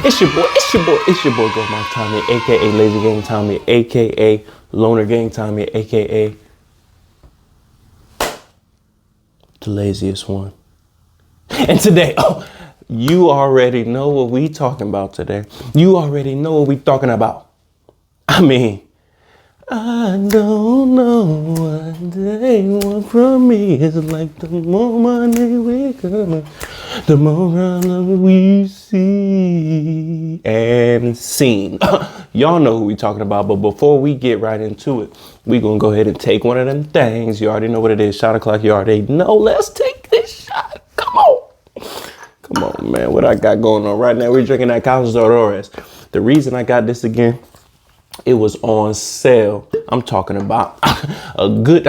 It's your boy, Go My Tommy, aka Lazy Gang Tommy, aka Loner Gang Tommy, aka the laziest one. And today, you already know what we talking about today. You already know what we talking about. I mean, I don't know what they want from me. It's like the more money we come, the more problems we see and seen. Y'all know who we talking about, but before we get right into it, we gonna go ahead and take one of them things. You already know what it is. Shot o'clock, you already know. Let's take this shot. Come on. Come on, man. What I got going on right now? We're drinking that Carlos Dolores. The reason I got this again, it was on sale. I'm talking about a good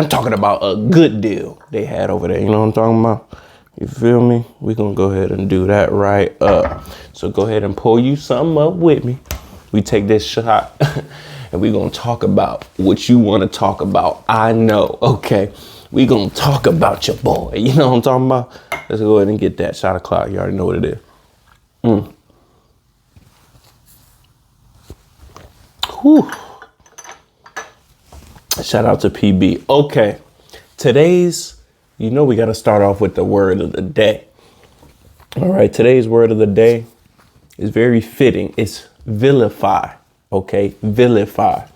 deal they had over there. You know what I'm talking about? You feel me? We're going to go ahead and do that right up. So go ahead and pull you something up with me. We take this shot and we're going to talk about what you want to talk about. I know. Okay. We're going to talk about your boy. You know what I'm talking about? Let's go ahead and get that shot o'clock. You already know what it is. Whew. Shout out to PB. Okay. We got to start off with the word of the day. All right. Today's word of the day is very fitting. It's vilify. Okay. Vilify.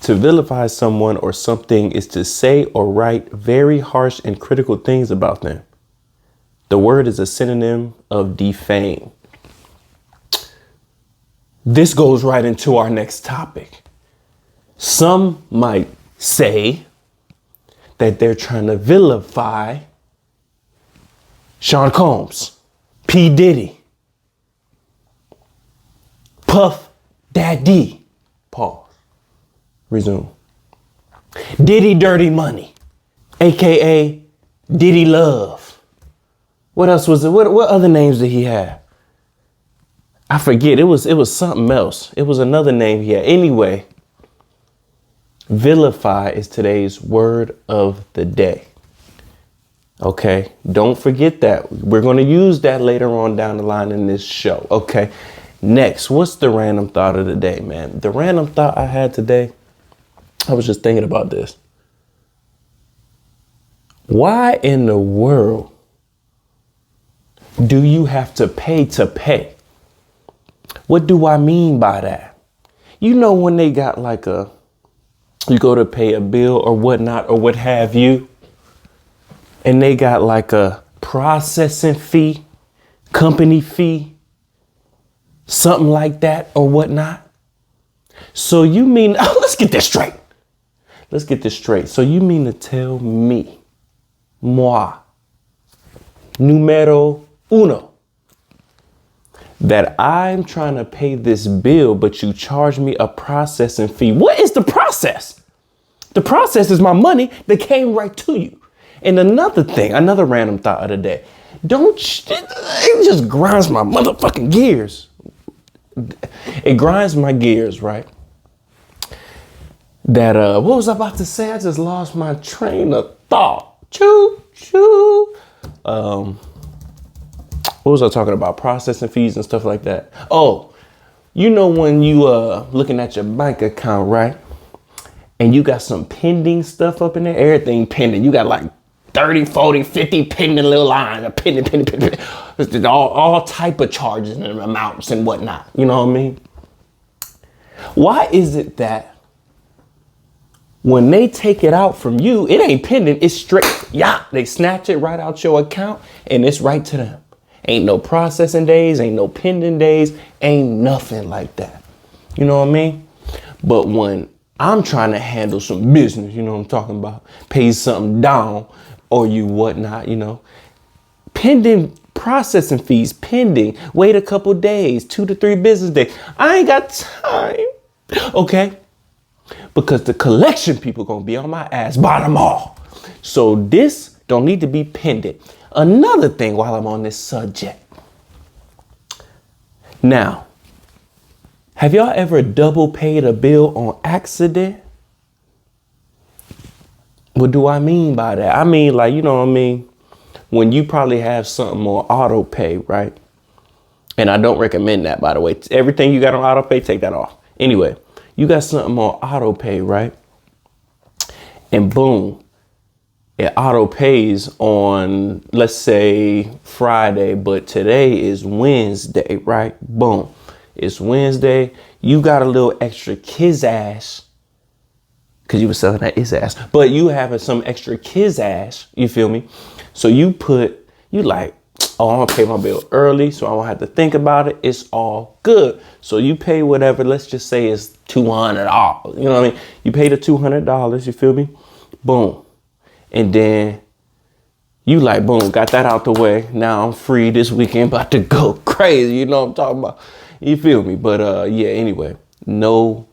To vilify someone or something is to say or write very harsh and critical things about them. The word is a synonym of defame. This goes right into our next topic. Some might say that they're trying to vilify Sean Combs, P. Diddy, Puff Daddy, pause, resume, Diddy Dirty Money, aka Diddy Love. What else was it? What other names did he have? I forget. It was something else. It was another name he had. Anyway, vilify is today's word of the day. Okay. Don't forget that. We're going to use that later on down the line in this show. Okay. Next, what's the random thought of the day, man? The random thought I had today, I was just thinking about this. Why in the world do you have to pay to pay? What do I mean by that? You know, when they got you go to pay a bill or whatnot or what have you, and they got like a processing fee, company fee, something like that or whatnot. So you mean, let's get this straight. Let's get this straight. So you mean to tell me, moi, numero uno, that I'm trying to pay this bill, but you charge me a processing fee? What is the process? The process is my money that came right to you. And another thing, another random thought of the day, it just grinds my motherfucking gears. It grinds my gears, right? That, what was I about to say? I just lost my train of thought. Choo, choo. What was I talking about? Processing fees and stuff like that. Oh, you know, when you looking at your bank account, right? And you got some pending stuff up in there, everything pending. You got like 30, 40, 50 pending little lines, pending. All type of charges and amounts and whatnot. You know what I mean? Why is it that when they take it out from you, it ain't pending, it's straight, they snatch it right out your account and it's right to them. Ain't no processing days, ain't no pending days, ain't nothing like that. You know what I mean? But when I'm trying to handle some business, you know what I'm talking about, pay something down or you whatnot, you know, pending processing fees, pending, wait a couple days, 2 to 3 business days. I ain't got time. Okay. Because the collection people gonna be on my ass bottom all. So this don't need to be pending. Another thing while I'm on this subject. Now, have y'all ever double paid a bill on accident? What do I mean by that? I mean, like, you know what I mean? When you probably have something on auto pay, right? And I don't recommend that, by the way. Everything you got on auto pay, take that off. Anyway, you got something on auto pay, right? And boom, it auto pays on, let's say, Friday, but today is Wednesday, right? Boom, it's Wednesday. You got a little extra kiss ass, because you were selling that is ass, but you having some extra kiss ass, you feel me? So you like, oh, I'm gonna pay my bill early, so I don't have to think about it. It's all good. So you pay whatever, let's just say it's $200. You know what I mean? You pay the $200, you feel me? Boom. And then you like, boom, got that out the way. Now I'm free this weekend, about to go crazy. You know what I'm talking about? You feel me? But yeah, anyway, no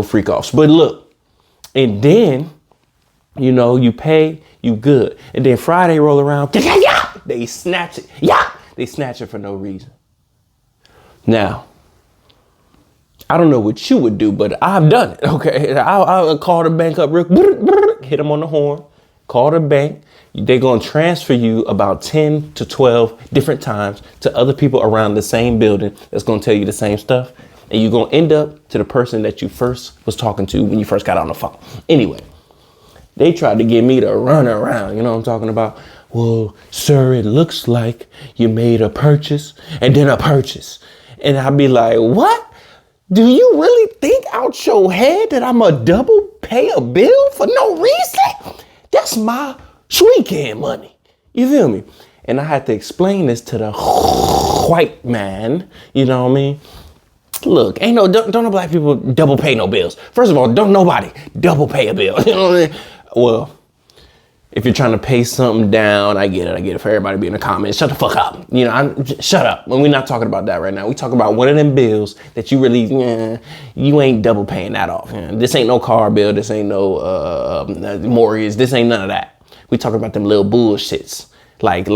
freak offs. But look, and then, you know, you pay, you good. And then Friday roll around, they snatch it. They snatch it for no reason. Now, I don't know what you would do, but I've done it. Okay, I'll call the bank up real quick, hit them on the horn, call the bank. They're going to transfer you about 10 to 12 different times to other people around the same building that's going to tell you the same stuff. And you're going to end up to the person that you first was talking to when you first got on the phone. Anyway, they tried to get me to run around. You know what I'm talking about? Well, sir, it looks like you made a purchase and then a purchase. And I'd be like, what? Do you really think out your head that I'm a double pay a bill for no reason? That's my weekend money. You feel me? And I had to explain this to the white man. You know what I mean? Look, don't no black people double pay no bills. First of all, don't nobody double pay a bill. You know what I mean? Well, if you're trying to pay something down, I get it. For everybody be in the comments, shut the fuck up. You know, shut up. We're not talking about that right now. We talk about one of them bills that you really, you ain't double paying that off. This ain't no car bill. This ain't no mortgage. This ain't none of that. We talking about them little bullshits, like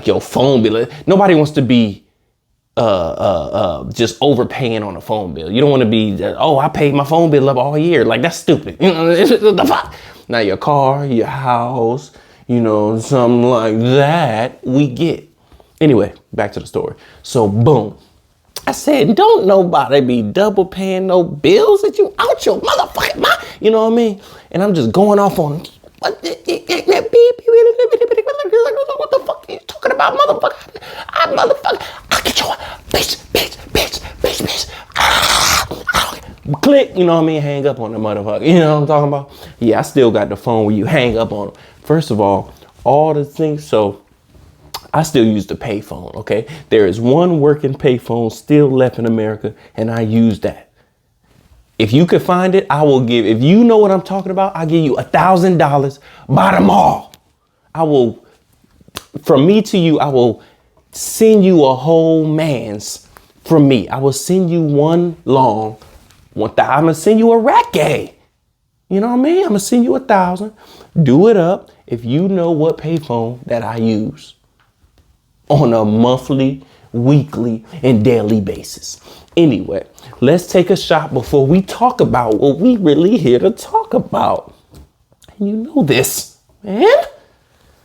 your phone bill. Nobody wants to be just overpaying on a phone bill. You don't want to be, I paid my phone bill up all year. Like, that's stupid. You know, the fuck. Now your car, your house, you know, something like that, we get. Anyway, back to the story. So boom, I said, don't nobody be double paying no bills that you out your motherfucking mind. You know what I mean? And I'm just going off on, what the fuck are you talking about, motherfucker? I'll get your bitch. Click, you know what I mean? Hang up on the motherfucker. You know what I'm talking about? Yeah, I still got the phone where you hang up on them. First of all the things, so I still use the payphone, okay? There is one working payphone still left in America, and I use that. If you could find it, I will give, if you know what I'm talking about, I'll give you $1,000 by tomorrow. I will, from me to you, I will send you a whole man's from me. I will send you one long. I'm gonna send you a racket. You know what I mean? I'm gonna send you 1,000. Do it up if you know what payphone that I use on a monthly, weekly, and daily basis. Anyway, let's take a shot before we talk about what we really here to talk about. And you know this, man.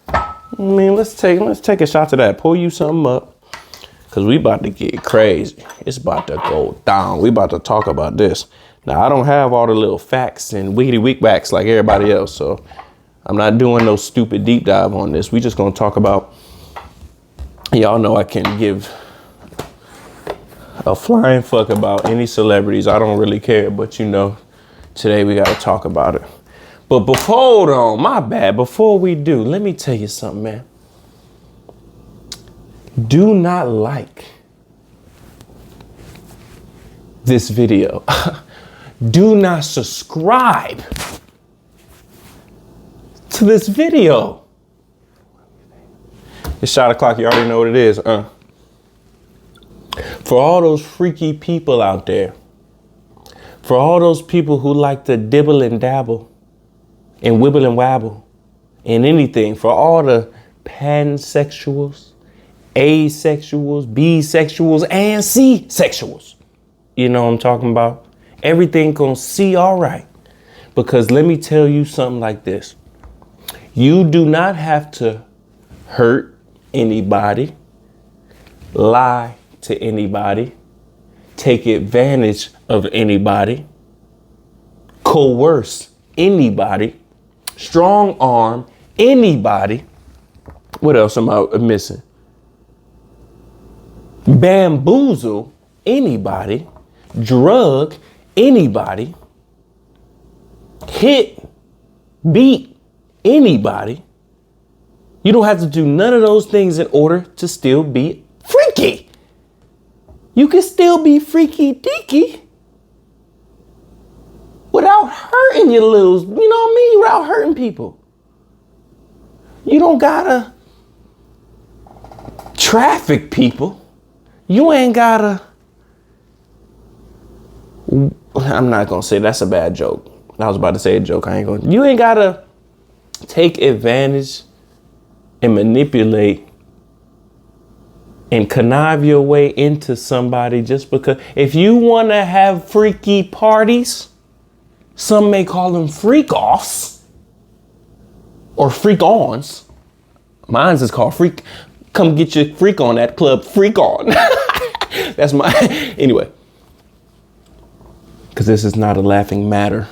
I mean, let's take a shot to that. Pour you something up. Cause we about to get crazy. It's about to go down. We about to talk about this. Now, I don't have all the little facts and wiggity weak backs like everybody else. So I'm not doing no stupid deep dive on this. We just gonna talk about, y'all know I can give a flying fuck about any celebrities. I don't really care, but you know, today we gotta talk about it. But hold on, my bad. Before we do, let me tell you something, man. Do not like this video. Do not subscribe to this video. It's shot o'clock. You already know what it is. For all those freaky people out there, for all those people who like to dibble and dabble and wibble and wabble in anything, for all the pansexuals, asexuals, bisexuals, and C-sexuals. You know what I'm talking about? Everything gonna see all right. Because let me tell you something like this. You do not have to hurt anybody, lie to anybody, take advantage of anybody, coerce anybody, strong arm anybody. What else am I missing? Bamboozle anybody, drug anybody, hit, beat anybody. You don't have to do none of those things in order to still be freaky. You can still be freaky deaky without hurting your little, you know what I mean? Without hurting people. You don't gotta traffic people. You ain't gotta, I'm not gonna say that's a bad joke. I was about to say a joke. You ain't gotta take advantage and manipulate and connive your way into somebody just because. If you want to have freaky parties, some may call them freak offs or freak ons. Mine's is called freak. Come get your freak on at club freak on. That's my, anyway. Because this is not a laughing matter.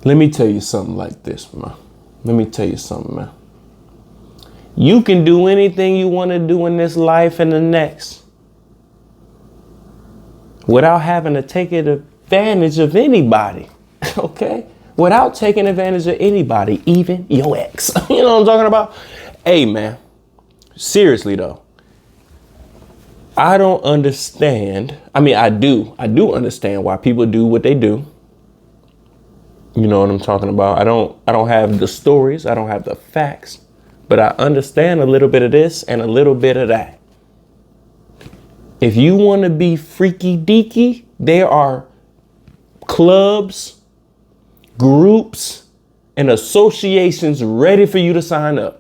Let me tell you something like this, man. Let me tell you something, man. You can do anything you want to do in this life and the next without having to take advantage of anybody, okay? Without taking advantage of anybody, even your ex. You know what I'm talking about? Hey, man, seriously, though. I don't understand. I mean, I do understand why people do what they do. You know what I'm talking about? I don't have the stories. I don't have the facts, but I understand a little bit of this and a little bit of that. If you want to be freaky deaky, there are clubs, groups, and associations ready for you to sign up.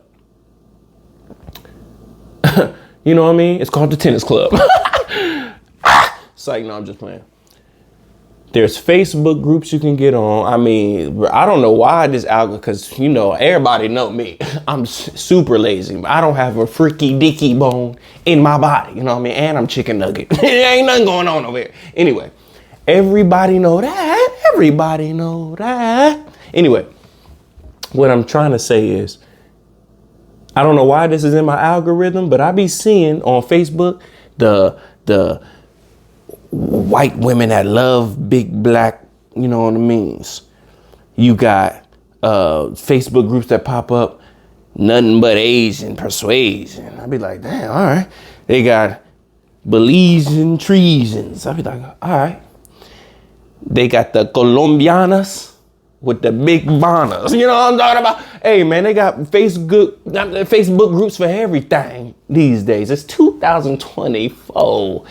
You know what I mean? It's called the tennis club. Psych, no, I'm just playing. There's Facebook groups you can get on. I mean, I don't know why this algorithm, because, you know, everybody know me. I'm super lazy. I don't have a freaky deaky bone in my body. You know what I mean? And I'm chicken nugget. Ain't nothing going on over here. Anyway, everybody know that. Everybody know that. Anyway, what I'm trying to say is, I don't know why this is in my algorithm, but I be seeing on Facebook the white women that love big black, you know what I mean? You got Facebook groups that pop up, nothing but Asian persuasion. I be like, damn, all right. They got Belizean treasons. I be like, all right. They got the Colombianas with the big banners. You know what I'm talking about? Hey, man, they got Facebook groups for everything these days. It's 2024.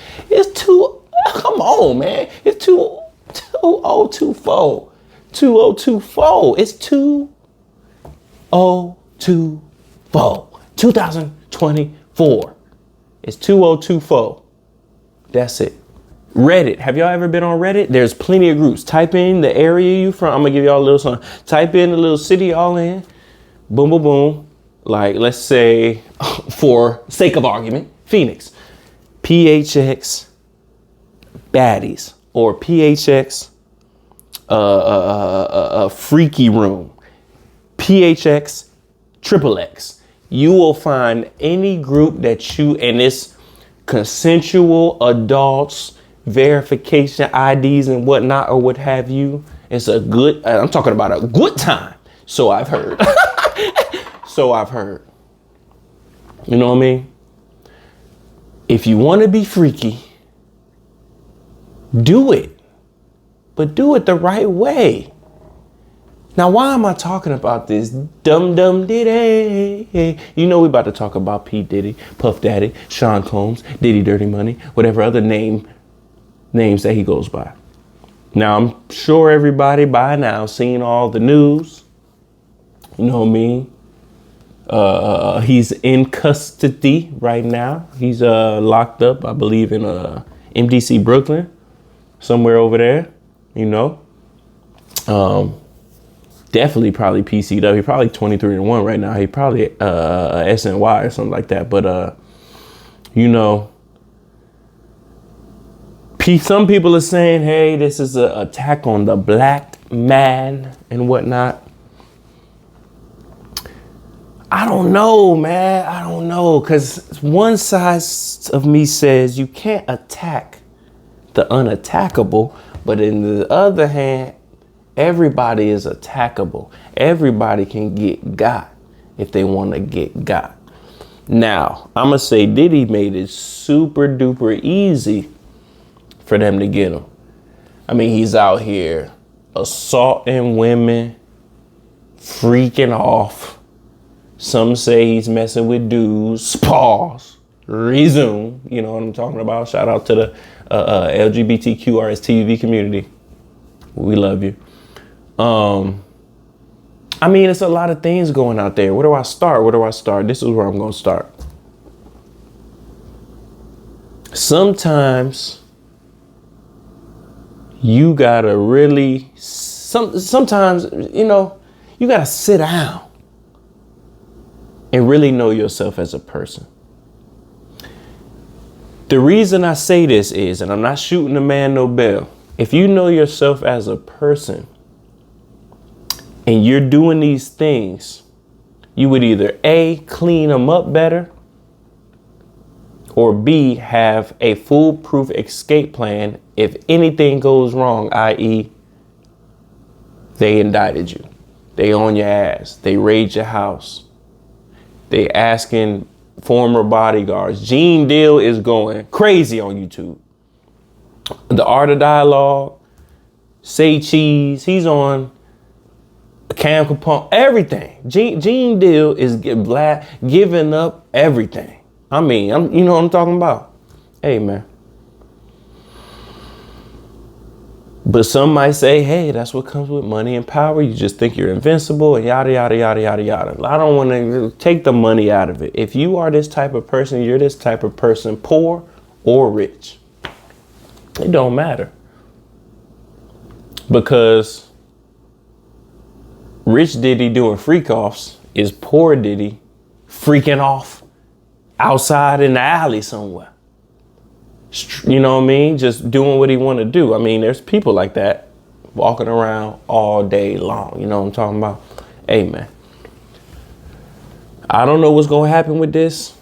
Come on, man. It's 2024. 2024. It's 2024. 2024. It's 2024. That's it. Reddit. Have y'all ever been on Reddit? There's plenty of groups. Type in the area you from. I'm gonna give y'all a little something. Type in the little city y'all in. Boom, boom, boom. Like, let's say, for sake of argument, Phoenix. PHX baddies or PHX freaky room. PHX triple X. You will find any group that and it's consensual adults, verification IDs and whatnot or what have you. It's a good, I'm talking about a good time. So I've heard. So I've heard. You know what I mean? If you want to be freaky, do it. But do it the right way. Now, why am I talking about this? Dum Diddy. You know we about to talk about P. Diddy, Puff Daddy, Sean Combs, Diddy Dirty Money, whatever other names that he goes by. Now, I'm sure everybody by now seen all the news. You know what I mean? He's in custody right now. He's locked up, I believe, in MDC Brooklyn, somewhere over there, you know. Definitely probably PCW. He probably 23-1 right now. He probably SNY or something like that. But You know, some people are saying, hey, this is an attack on the black man and whatnot. I don't know, man. I don't know. Because one side of me says you can't attack the unattackable. But in the other hand, everybody is attackable. Everybody can get got if they want to get got. Now, I'm going to say Diddy made it super duper easy for them to get him. I mean, he's out here assaulting women, freaking off. Some say he's messing with dudes. Pause. Resume. You know what I'm talking about. Shout out to the LGBTQRSTV community. We love you. I mean, it's a lot of things going out there. Where do I start? This is where I'm going to start. Sometimes you gotta really, sometimes, you know, you gotta sit down and really know yourself as a person. The reason I say this is, and I'm not shooting the man no bell, if you know yourself as a person and you're doing these things, you would either A, clean them up better, or B, have a foolproof escape plan if anything goes wrong, i.e. they indicted you, they on your ass, they raid your house, they asking former bodyguards. Gene Deal is going crazy on YouTube. The Art of Dialogue, Say Cheese, he's on Cam Capone, everything. Gene Deal is giving up everything. I mean, you know what I'm talking about. Hey, man. But some might say, hey, that's what comes with money and power. You just think you're invincible and yada, yada, yada, yada, yada. I don't want to take the money out of it. If you are this type of person, you're this type of person, poor or rich. It don't matter. Because rich Diddy doing freak offs is poor Diddy freaking off outside in the alley somewhere. You know what I mean? Just doing what he want to do. I mean, there's people like that walking around all day long. You know what I'm talking about? Hey, man. I don't know what's going to happen with this.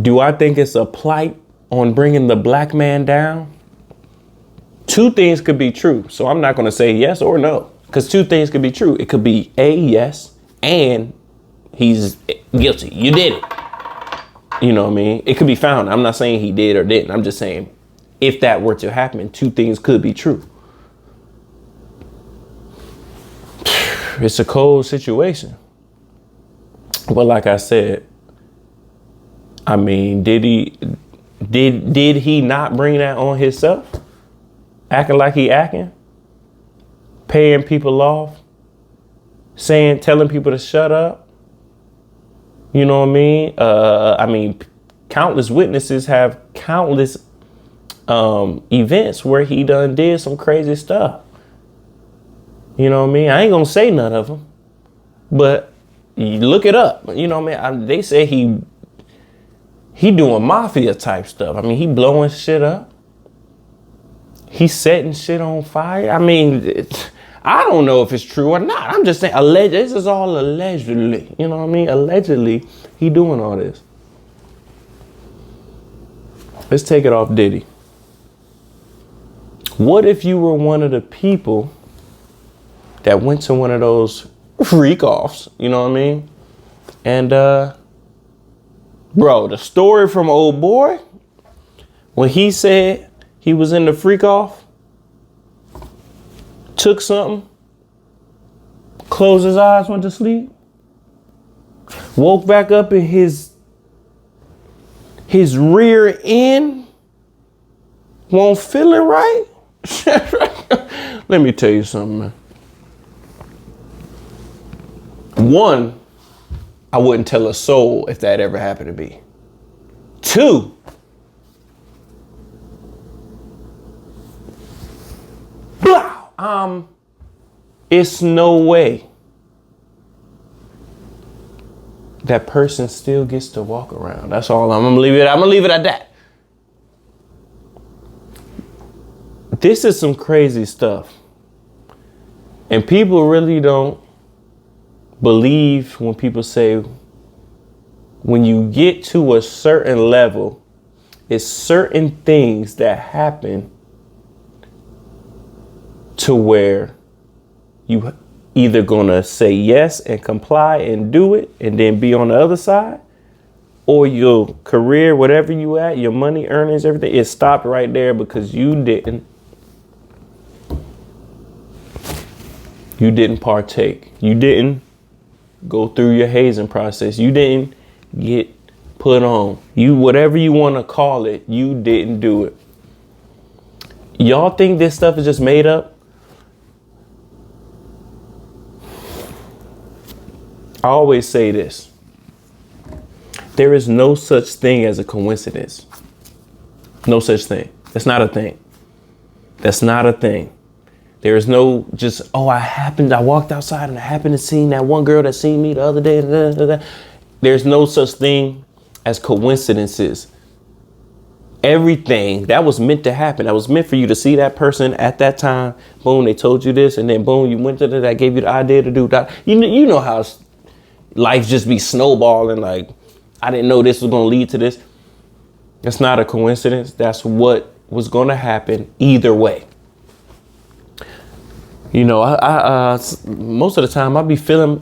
Do I think it's a plight on bringing the black man down? Two things could be true. So I'm not going to say yes or no, because two things could be true. It could be A, yes, and he's guilty. You did it. You know what I mean? It could be found. I'm not saying he did or didn't. I'm just saying if that were to happen, two things could be true. It's a cold situation. But like I said, I mean, did he not bring that on himself? Acting like he acting? Paying people off? Telling people to shut up? You know what I mean? Countless witnesses have countless events where he done did some crazy stuff. You know what I mean? I ain't gonna say none of them, but you look it up. You know what I mean? They say he doing mafia type stuff. I mean, he blowing shit up. He setting shit on fire. I mean, I don't know if it's true or not. I'm just saying, this is all allegedly. You know what I mean? Allegedly, he doing all this. Let's take it off Diddy. What if you were one of the people that went to one of those freak offs? You know what I mean? And, bro, the story from old boy, when he said he was in the freak off, took something, closed his eyes, went to sleep, woke back up in his rear end, won't feeling right. Let me tell you something, man. One, I wouldn't tell a soul if that ever happened to me. Two, it's no way that person still gets to walk around. That's all. I'm gonna leave it at that. This is some crazy stuff. And people really don't believe when people say, when you get to a certain level, it's certain things that happen to where you either gonna say yes and comply and do it and then be on the other side, or your career, whatever you at, your money, earnings, everything, it stopped right there because you didn't partake. You didn't go through your hazing process. You didn't get put on. You, whatever you want to call it, you didn't do it. Y'all think this stuff is just made up? I always say this. There is no such thing as a coincidence. No such thing. That's not a thing. That's not a thing. There is no just, oh, I walked outside and I happened to see that one girl that seen me the other day. There's no such thing as coincidences. Everything that was meant to happen, that was meant for you to see that person at that time. Boom, they told you this, and then boom, you went to that, gave you the idea to do that. You know how life just be snowballing. Like, I didn't know this was going to lead to this. It's not a coincidence. That's what was going to happen either way. You know, I most of the time I be feeling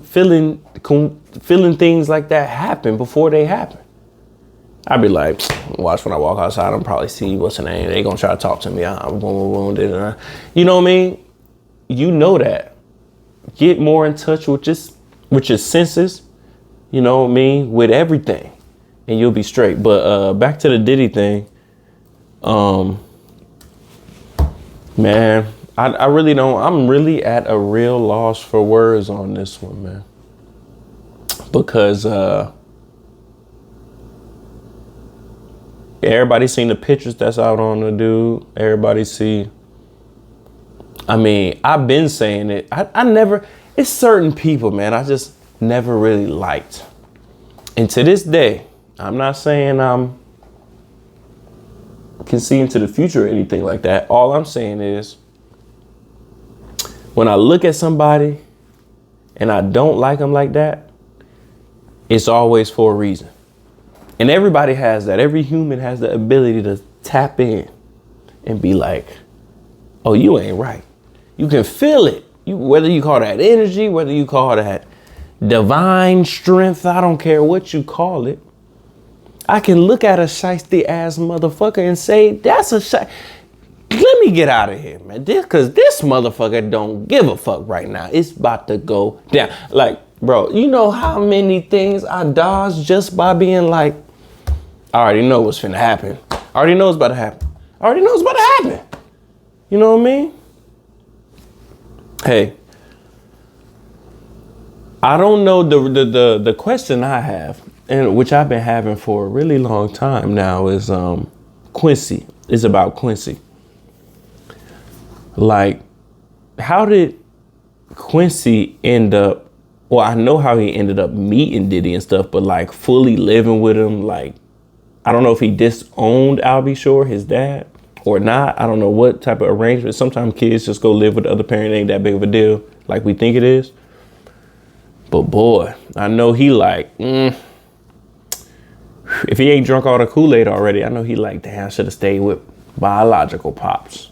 things like that happen before they happen. I'd be like, watch when I walk outside, I'm probably see what's the name. They gonna try to talk to me. You know what I mean? You know that. Get more in touch with your senses. You know what I mean? With everything, and you'll be straight. But back to the Diddy thing. Man, I really don't. I'm really at a real loss for words on this one, man. Because everybody seen the pictures that's out on the dude. Everybody see. I mean, I've been saying it. I never. It's certain people, man, I just never really liked. And to this day, I'm not saying I'm can see into the future or anything like that. All I'm saying is, when I look at somebody and I don't like them like that, it's always for a reason. And everybody has that. Every human has the ability to tap in and be like, oh, you ain't right. You can feel it. Whether you call that energy, whether you call that divine strength, I don't care what you call it. I can look at a shiesty ass motherfucker and say, that's a shit. Let me get out of here, man. Because this motherfucker don't give a fuck right now. It's about to go down. Like, bro, you know how many things I dodged just by being like, I already know what's finna happen. I already know what's about to happen. I already know what's about to happen. You know what I mean? Hey, I don't know the question I have, and which I've been having for a really long time now, is Quincy. It's about Quincy. Like, how did Quincy end up? Well, I know how he ended up meeting Diddy and stuff, but like fully living with him, like, I don't know if he disowned Albie Shore, his dad, or not. I don't know what type of arrangement. Sometimes kids just go live with the other parent. It ain't that big of a deal like we think it is. But boy, I know he like, if he ain't drunk all the Kool-Aid already, I know he like, damn, I should have stayed with biological pops.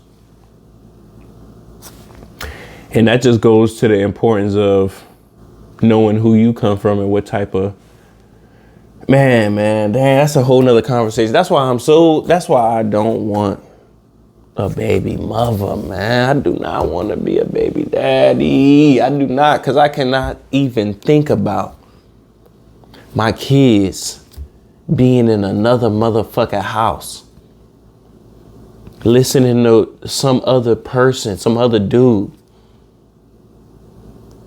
And that just goes to the importance of knowing who you come from and what type of, man, damn, that's a whole nother conversation. That's why I don't want a baby mother, man. I do not want to be a baby daddy. I do not, because I cannot even think about my kids being in another motherfucking house, listening to some other person, some other dude.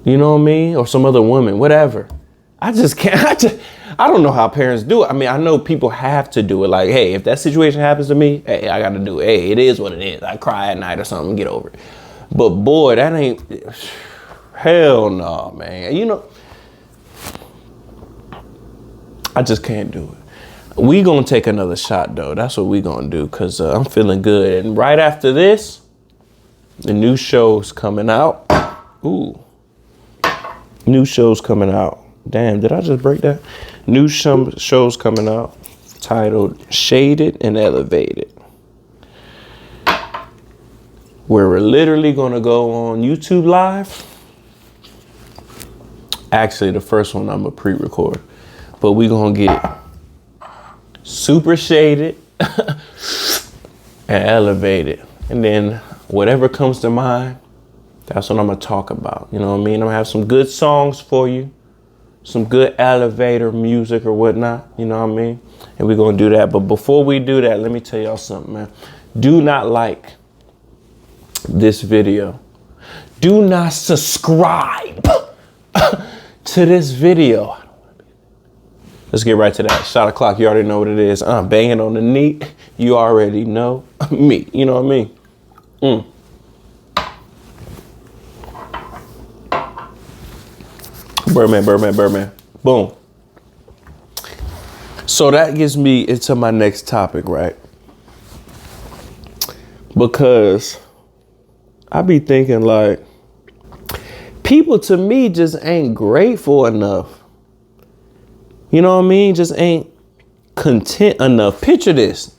You know what I mean? Or some other woman, whatever. I just can't. I don't know how parents do it. I mean, I know people have to do it. Like, hey, if that situation happens to me, hey, I got to do it. Hey, it is what it is. I cry at night or something, get over it. But boy, that ain't, hell no, man. You know, I just can't do it. We gonna take another shot though. That's what we gonna do, because I'm feeling good. And right after this, the new show's coming out. Ooh. New show's coming out. Damn, did I just break that? New show's coming out titled Shaded and Elevated, where we're literally gonna go on YouTube Live. Actually, the first one I'm gonna pre-record, but we gonna get super shaded and elevated, and then whatever comes to mind, that's what I'm gonna talk about. You know what I mean? I'm gonna have some good songs for you, some good elevator music or whatnot. You know what I mean? And we're gonna do that. But before we do that, let me tell y'all something, man. Do not like this video. Do not subscribe to this video. Let's get right to that. Shot o'clock, you already know what it is. Banging on the knee, you already know me. You know what I mean? Birdman. Boom. So that gets me into my next topic, right? Because I be thinking like, people to me just ain't grateful enough. You know what I mean? Just ain't content enough. Picture this.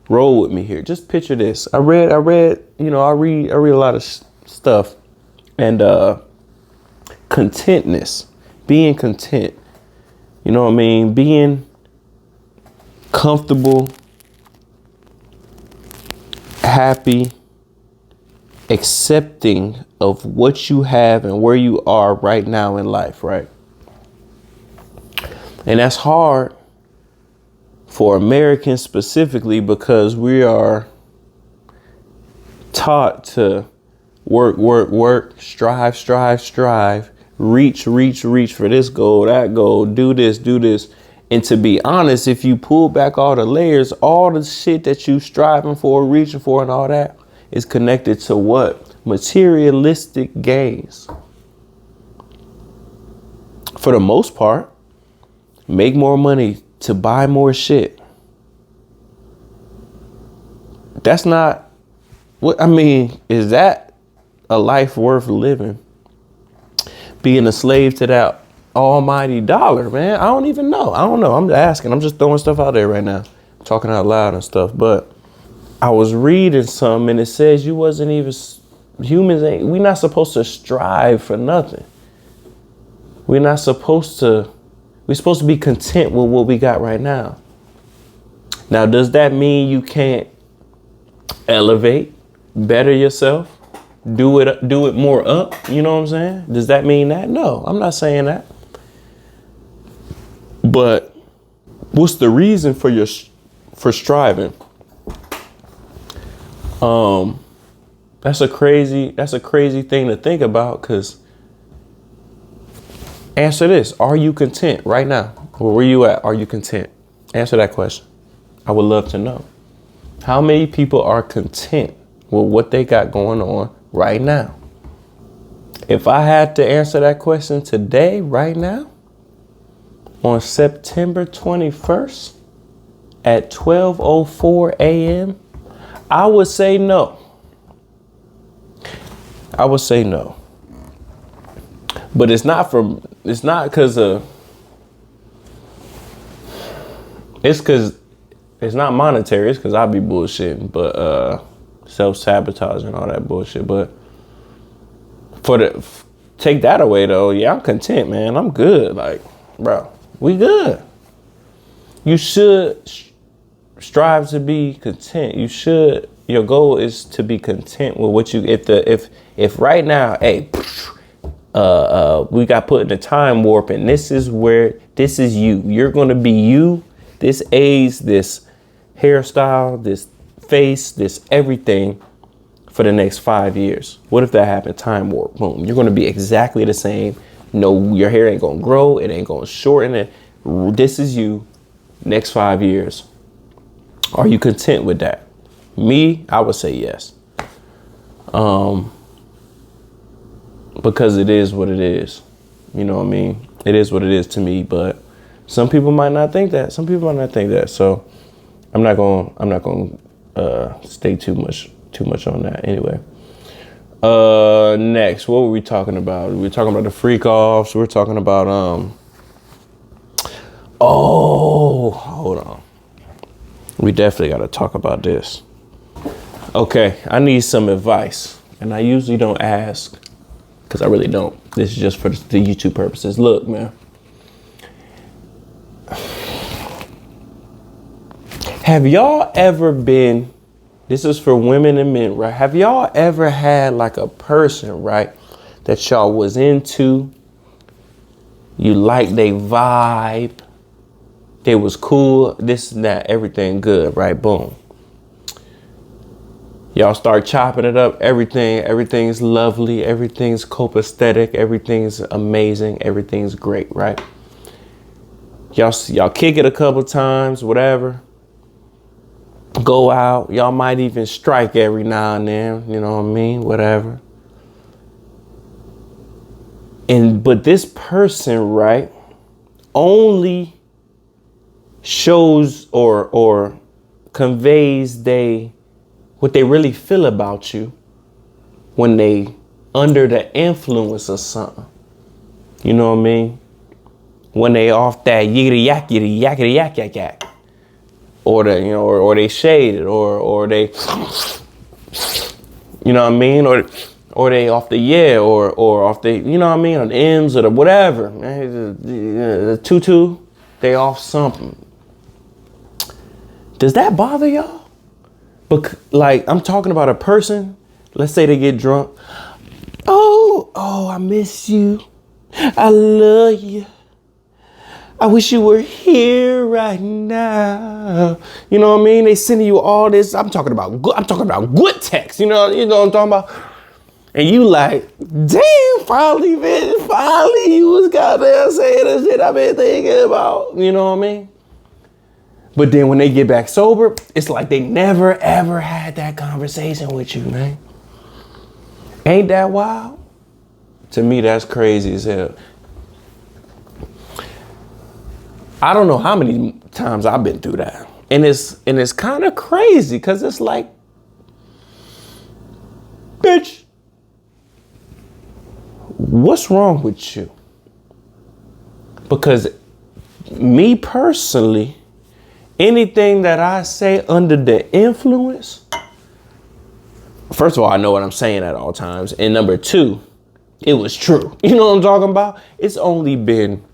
Roll with me here. Just picture this. I read, you know, I read a lot of stuff, and contentness, being content. You know what I mean? Being comfortable, happy, accepting of what you have and where you are right now in life, right? And that's hard for Americans specifically, because we are taught to work, strive, reach for this goal, that goal, do this. And to be honest, if you pull back all the layers, all the shit that you striving for, reaching for, and all that is connected to what? Materialistic gains. For the most part, make more money to buy more shit. That's not what I mean. Is that a life worth living? Being a slave to that almighty dollar, man. I don't even know. I don't know. I'm asking. I'm just throwing stuff out there right now, talking out loud and stuff. But I was reading something, and it says you wasn't even humans. We're not supposed to strive for nothing. We're supposed to be content with what we got right now. Now, does that mean you can't elevate, better yourself, do it more up? You know what I'm saying? Does that mean that? No, I'm not saying that. But what's the reason for striving? That's a crazy thing to think about, because answer this. Are you content right now? Where you at? Are you content? Answer that question. I would love to know. How many people are content with what they got going on right now? If I had to answer that question today, right now, on September 21st at 12:04 a.m., I would say no. I would say no. But it's not because it's not monetary. It's because I be bullshitting, but self-sabotaging and all that bullshit. But take that away though, yeah, I'm content, man. I'm good. Like, bro, we good. You should strive to be content. Your goal is to be content with what you, if right now, hey, we got put in a time warp, and this is you. You're going to be you, this age, this hairstyle, this face, this everything for the next 5 years. What if that happened? Time warp, boom. You're going to be exactly the same. No, your hair ain't going to grow. It ain't going to shorten it. This is you next 5 years. Are you content with that? Me, I would say yes. Because it is what it is. You know what I mean? It is what it is to me. But Some people might not think that. Some people might not think that. So I'm not gonna stay too much on that anyway. Next, what were we talking about? We were talking about the freak offs. We were talking about hold on. We definitely got to talk about this. Okay, I need some advice, and I usually don't ask because I really don't. This is just for the YouTube purposes. Look, man. Have y'all ever been, this is for women and men, right? Have y'all ever had like a person, right, that y'all was into? You like they vibe. They was cool, this and that, everything good, right? Boom. Y'all start chopping it up. Everything's lovely. Everything's copacetic. Everything's amazing. Everything's great, right? Y'all kick it a couple times, whatever. Go out. Y'all might even strike every now and then. You know what I mean? Whatever. But this person, right, only shows or conveys what they really feel about you when they under the influence of something. You know what I mean? When they off that yiggity yak, or or they shaded, or they, you know what I mean, or they off the or off the, you know what I mean, on the M's or the whatever, the tutu, they off something. Does that bother y'all? But like, I'm talking about a person. Let's say they get drunk. Oh, I miss you. I love you. I wish you were here right now. You know what I mean? They sending you all this. I'm talking about good text. You know what I'm talking about? And you like, damn, finally you was goddamn saying the shit I've been thinking about. You know what I mean? But then when they get back sober, it's like they never ever had that conversation with you, man. Ain't that wild? To me, that's crazy as hell. I don't know how many times I've been through that. And it's kind of crazy because it's like, bitch, what's wrong with you? Because me personally, anything that I say under the influence, first of all, I know what I'm saying at all times. And number two, it was true. You know what I'm talking about? It's only been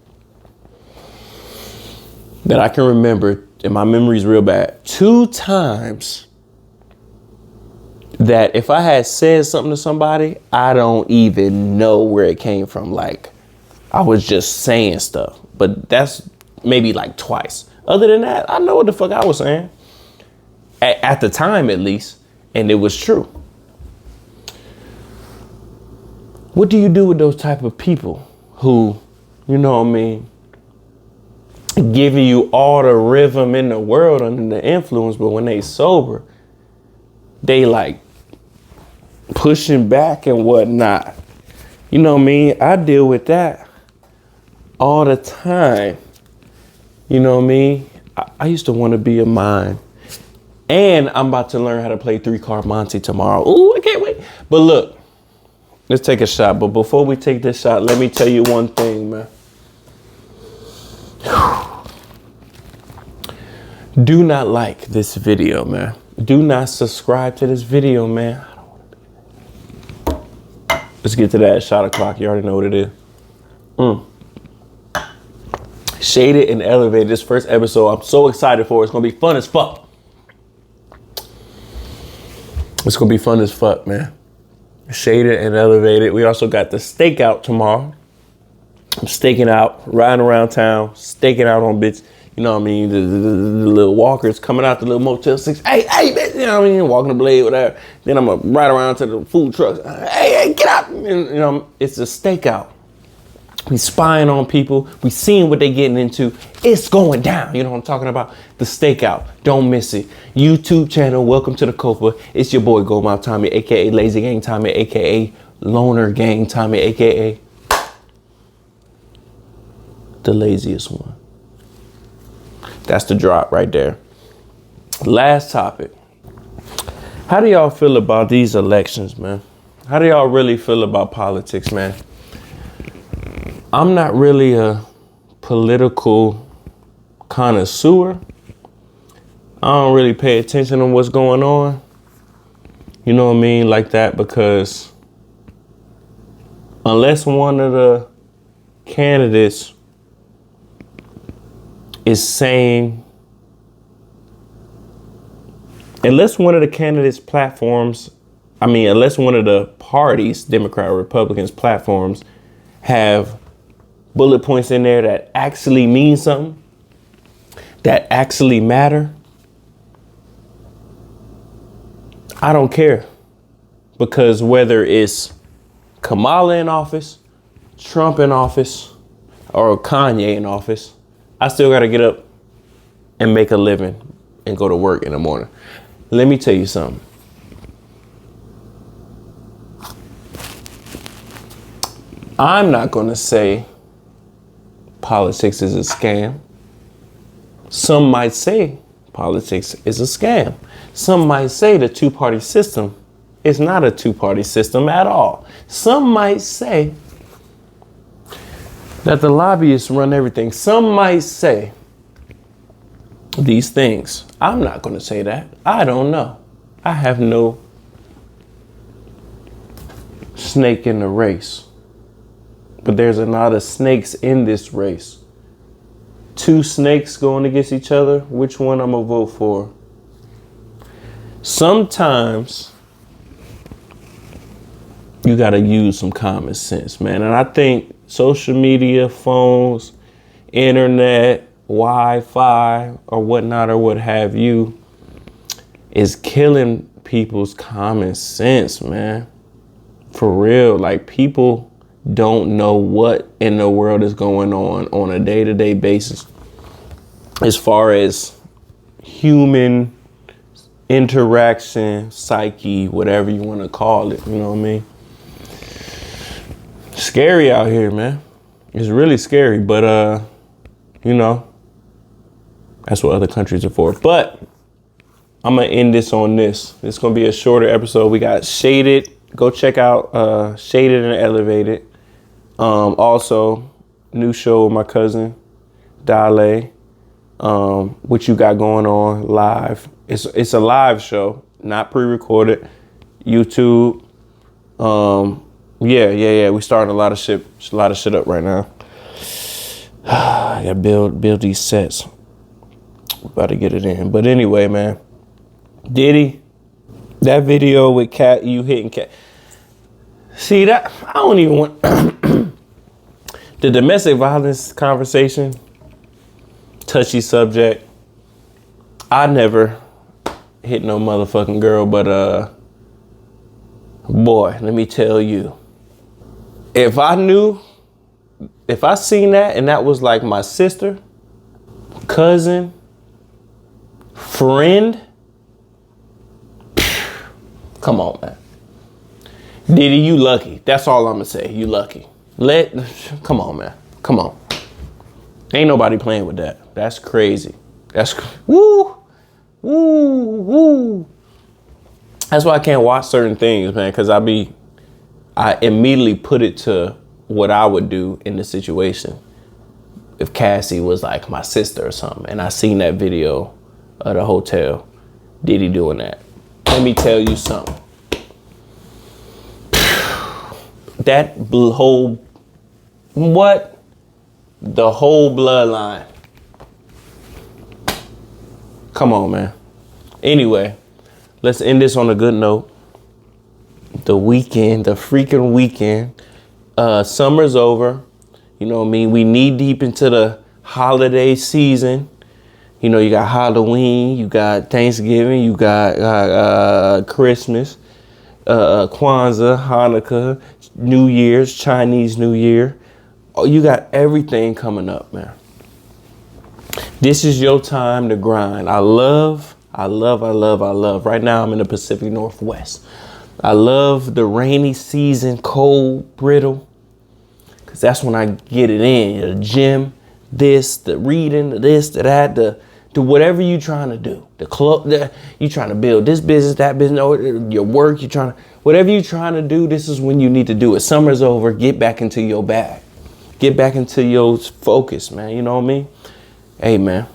that I can remember, and my memory's real bad, 2 times that if I had said something to somebody, I don't even know where it came from. Like, I was just saying stuff. But that's maybe like twice. Other than that, I know what the fuck I was saying. At the time, at least. And it was true. What do you do with those type of people who, you know what I mean, giving you all the rhythm in the world under the influence, but when they sober, they like pushing back and whatnot. You know what I mean? I deal with that all the time. You know what I mean? I used to want to be a mime. And I'm about to learn how to play 3-card Monte tomorrow. Ooh, I can't wait. But look, let's take a shot. But before we take this shot, let me tell you one thing, man. Do not like this video, man. Do not subscribe to this video, man. I don't want to be. Let's get to that shot o'clock. You already know what it is. Shaded and Elevated, this first episode. I'm so excited for it. It's going to be fun as fuck. It's going to be fun as fuck, man. Shaded and Elevated. We also got the stakeout tomorrow. I'm staking out, riding around town, staking out on bitch. You know what I mean? The little walkers coming out the little Motel 6. Hey, bitch. You know what I mean? Walking the blade, whatever. Then I'm going to ride around to the food trucks. Hey, get out. You know, it's a stakeout. We spying on people. We seeing what they getting into. It's going down. You know what I'm talking about? The stakeout. Don't miss it. YouTube channel. Welcome to the Copa. It's your boy, Go Mouth Tommy, a.k.a. Lazy Gang Tommy, a.k.a. Loner Gang Tommy, a.k.a. the laziest one. That's the drop right there. Last topic. How do y'all feel about these elections, man? How do y'all really feel about politics, man? I'm not really a political connoisseur. I don't really pay attention to what's going on. You know what I mean? Like that, because unless one of the candidates is saying, unless one of the candidates' platforms, unless one of the parties, Democrat or Republicans' platforms, have bullet points in there that actually mean something, that actually matter, I don't care. Because whether it's Kamala in office, Trump in office, or Kanye in office, I still got to get up and make a living and go to work in the morning. Let me tell you something. I'm not going to say politics is a scam. Some might say politics is a scam. Some might say the two-party system is not a two-party system at all. Some might say that the lobbyists run everything. Some might say these things. I'm not going to say that. I don't know. I have no snake in the race. But there's a lot of snakes in this race. Two snakes going against each other. Which one I'm going to vote for? Sometimes you got to use some common sense, man. And I think social media, phones, internet, Wi-Fi, or whatnot, or what have you, is killing people's common sense, man. For real. Like, people don't know what in the world is going on a day-to-day basis as far as human interaction, psyche, whatever you want to call it. You know what I mean? Scary out here, man. It's really scary, but that's what other countries are for. But I'm gonna end this on this. It's gonna be a shorter episode. We got Shaded. Go check out Shaded and Elevated. Also, new show with my cousin Dale. What you got going on live? It's a live show, not pre-recorded. YouTube. Yeah. We starting a lot of shit up right now. I gotta build these sets. About to get it in. But anyway, man. Diddy, that video with Cat, you hitting Cat. See that? I don't even want the domestic violence conversation. Touchy subject. I never hit no motherfucking girl, but boy, let me tell you. If I seen that and that was like my sister, cousin, friend, come on, man. Diddy, you lucky. That's all I'm gonna say. You lucky. Come on, man. Come on. Ain't nobody playing with that. That's crazy. Woo. That's why I can't watch certain things, man, because I immediately put it to what I would do in the situation if Cassie was like my sister or something, and I seen that video of the hotel, Diddy doing that. Let me tell you something. That whole the whole bloodline. Come on, man. Anyway, let's end this on a good note. The freaking weekend. Summer's over. You know what I mean? We knee deep into the holiday season. You know, you got Halloween, you got Thanksgiving, you got Christmas, Kwanzaa, Hanukkah, New Year's, Chinese New Year. Oh, you got everything coming up, man. This is your time to grind. I love. Right now I'm in the Pacific Northwest. I love the rainy season, cold, brittle, because that's when I get it in. The gym, the reading, the this, the that, the to whatever you trying to do. The club, you trying to build this business, that business, or your work, you trying to, whatever you trying to do, this is when you need to do it. Summer's over, get back into your bag. Get back into your focus, man. You know what I mean? Hey, man.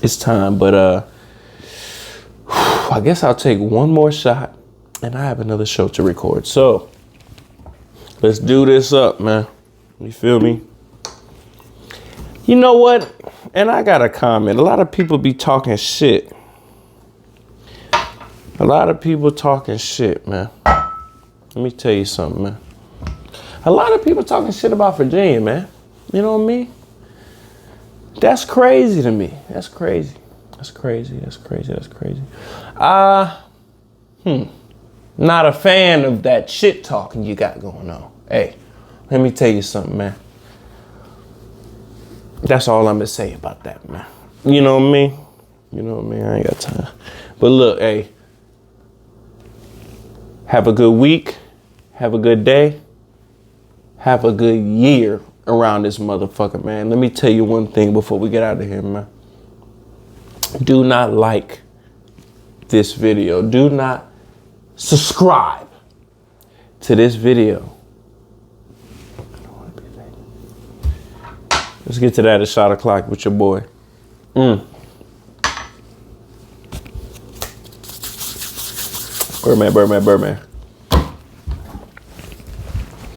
It's time, but I guess I'll take one more shot and I have another show to record. So let's do this up, man. You feel me? You know what? And I got a comment. A lot of people be talking shit. A lot of people talking shit, man. Let me tell you something, man. A lot of people talking shit about Virginia, man. You know what I mean? That's crazy to me. That's crazy. That's crazy. That's crazy. That's crazy. Not a fan of that shit talking you got going on. Hey, let me tell you something, man. That's all I'm gonna say about that, man. You know what I mean? You know what I mean? I ain't got time. But look, hey, have a good week. Have a good day. Have a good year around this motherfucker, man. Let me tell you one thing before we get out of here, man. Do not like this video. Do not subscribe to this video. Let's get to that at shot o'clock with your boy. Birdman.